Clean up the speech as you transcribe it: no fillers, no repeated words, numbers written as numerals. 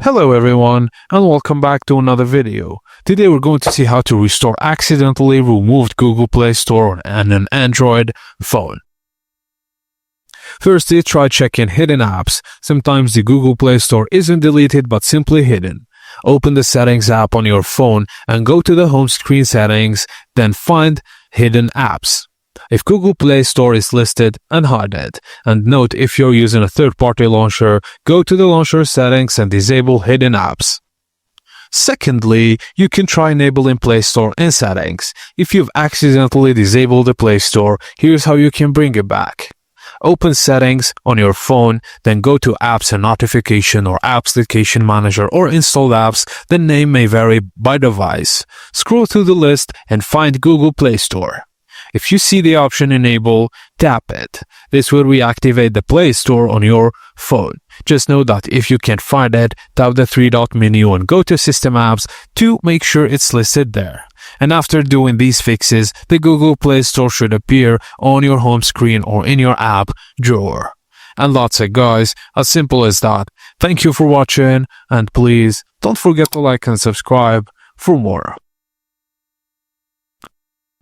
Hello everyone and welcome back to another video. Today we're going to see how to restore accidentally removed Google Play Store on an Android phone. Firstly, try checking hidden apps. Sometimes the Google Play Store isn't deleted but simply hidden. Open the Settings app on your phone and go to the home screen settings, then find Hidden Apps. If Google Play Store is listed, unhide it. And note, if you're using a third-party launcher, go to the launcher settings and disable hidden apps. Secondly, you can try enabling Play Store in settings. If you've accidentally disabled the Play Store, here's how you can bring it back. Open Settings on your phone, then go to Apps and Notification or Application Manager or Installed Apps. The name may vary by device. Scroll through the list and find Google Play Store. If you see the option Enable, tap it. This will reactivate the Play Store on your phone. Just know that if you can't find it, tap the three-dot menu and go to System Apps to make sure it's listed there. And after doing these fixes, the Google Play Store should appear on your home screen or in your app drawer. And that's it, guys. As simple as that. Thank you for watching, and please don't forget to like and subscribe for more.